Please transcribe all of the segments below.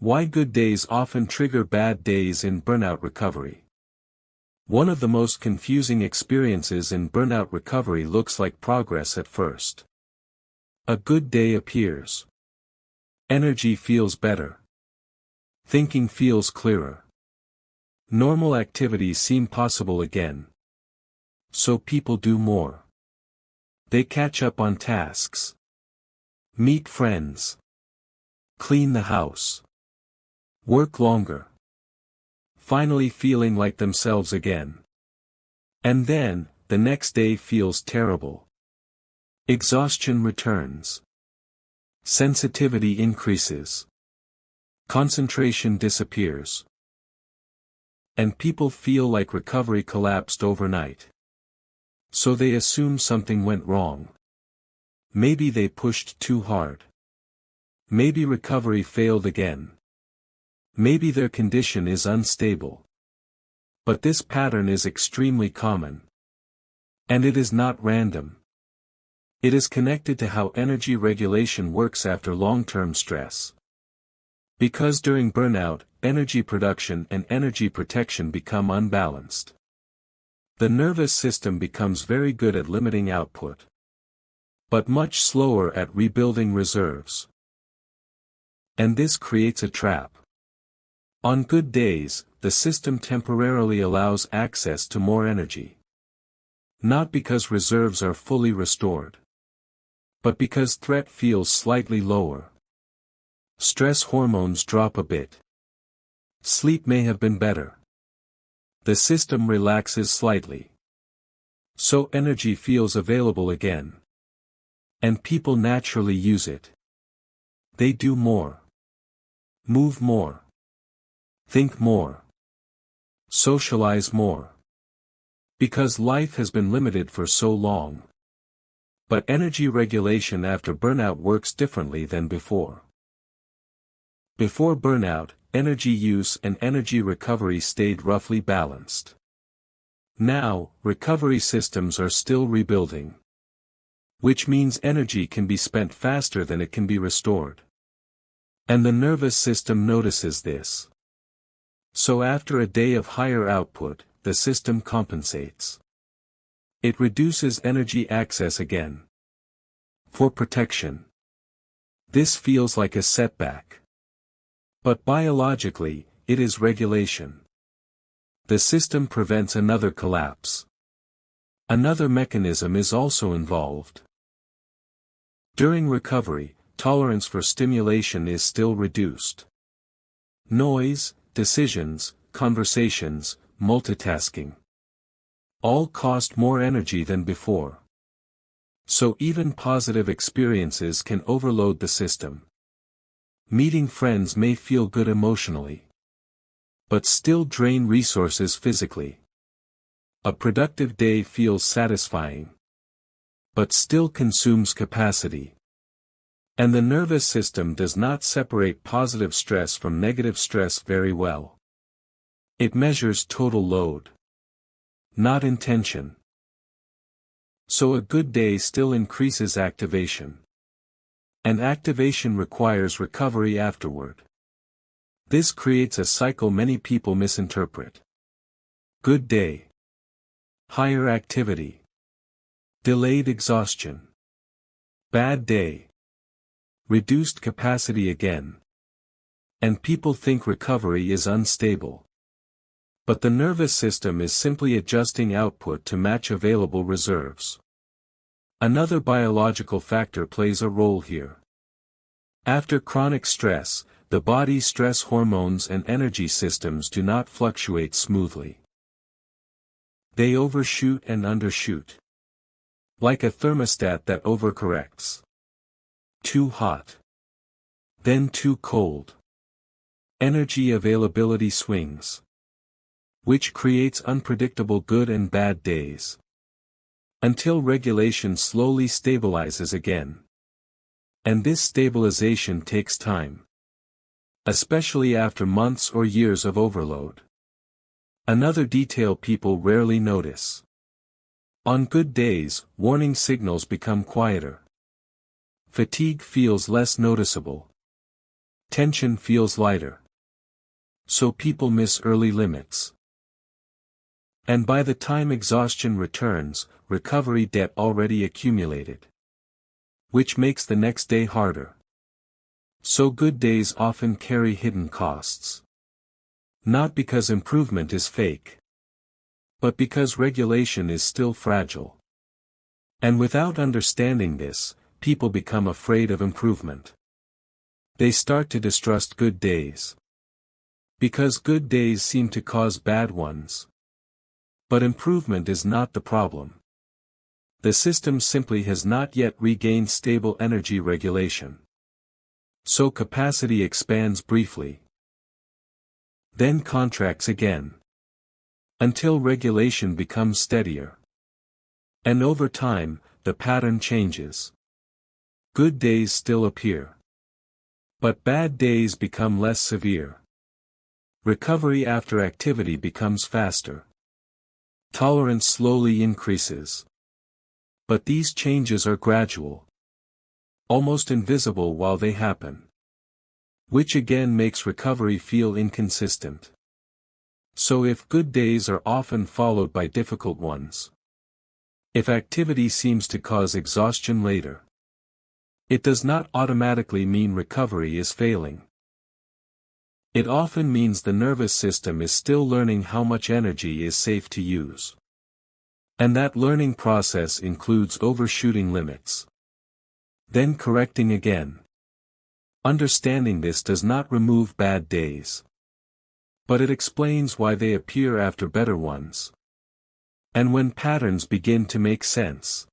Why good days often trigger bad days in burnout recovery. One of the most confusing experiences in burnout recovery looks like progress at first. A good day appears. Energy feels better. Thinking feels clearer. Normal activities seem possible again. So people do more. They catch up on tasks. Meet friends. Clean the house. Work longer. Finally feeling like themselves again. And then, the next day feels terrible. Exhaustion returns. Sensitivity increases. Concentration disappears. And people feel like recovery collapsed overnight. So they assume something went wrong. Maybe they pushed too hard. Maybe recovery failed again. Maybe their condition is unstable. But this pattern is extremely common. And it is not random. It is connected to how energy regulation works after long-term stress. Because during burnout, energy production and energy protection become unbalanced. The nervous system becomes very good at limiting output, but much slower at rebuilding reserves. And this creates a trap. On good days, the system temporarily allows access to more energy. Not because reserves are fully restored, but because threat feels slightly lower. Stress hormones drop a bit. Sleep may have been better. The system relaxes slightly. So energy feels available again. And people naturally use it. They do more. Move more. Think more. Socialize more. Because life has been limited for so long. But energy regulation after burnout works differently than before. Before burnout, energy use and energy recovery stayed roughly balanced. Now, recovery systems are still rebuilding. Which means energy can be spent faster than it can be restored. And the nervous system notices this. So after a day of higher output, the system compensates. It reduces energy access again. For protection. This feels like a setback. But biologically, it is regulation. The system prevents another collapse. Another mechanism is also involved. During recovery, tolerance for stimulation is still reduced. Noise, decisions, conversations, multitasking. All cost more energy than before. So even positive experiences can overload the system. Meeting friends may feel good emotionally, but still drain resources physically. A productive day feels satisfying, but still consumes capacity. And the nervous system does not separate positive stress from negative stress very well. It measures total load, not intention. So a good day still increases activation. And activation requires recovery afterward. This creates a cycle many people misinterpret. Good day. Higher activity. Delayed exhaustion. Bad day. Reduced capacity again. And people think recovery is unstable. But the nervous system is simply adjusting output to match available reserves. Another biological factor plays a role here. After chronic stress, the body's stress hormones and energy systems do not fluctuate smoothly. They overshoot and undershoot. Like a thermostat that overcorrects. Too hot. Then too cold. Energy availability swings. Which creates unpredictable good and bad days. Until regulation slowly stabilizes again. And this stabilization takes time. Especially after months or years of overload. Another detail people rarely notice. On good days, warning signals become quieter. Fatigue feels less noticeable. Tension feels lighter. So people miss early limits. And by the time exhaustion returns, recovery debt already accumulated. Which makes the next day harder. So good days often carry hidden costs. Not because improvement is fake. But because regulation is still fragile. And without understanding this, people become afraid of improvement. They start to distrust good days. Because good days seem to cause bad ones. But improvement is not the problem. The system simply has not yet regained stable energy regulation. So capacity expands briefly. Then contracts again. Until regulation becomes steadier. And over time, the pattern changes. Good days still appear. But bad days become less severe. Recovery after activity becomes faster. Tolerance slowly increases. But these changes are gradual. Almost invisible while they happen. Which again makes recovery feel inconsistent. So if good days are often followed by difficult ones. If activity seems to cause exhaustion later. It does not automatically mean recovery is failing. It often means the nervous system is still learning how much energy is safe to use. And that learning process includes overshooting limits. Then correcting again. Understanding this does not remove bad days. But it explains why they appear after better ones. And when patterns begin to make sense.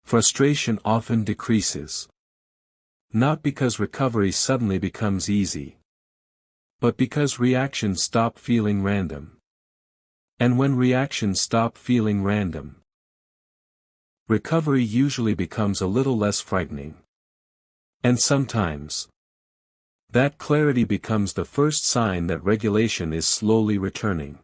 Frustration often decreases. Not because recovery suddenly becomes easy. But because reactions stop feeling random. And when reactions stop feeling random, recovery usually becomes a little less frightening. And sometimes, that clarity becomes the first sign that regulation is slowly returning.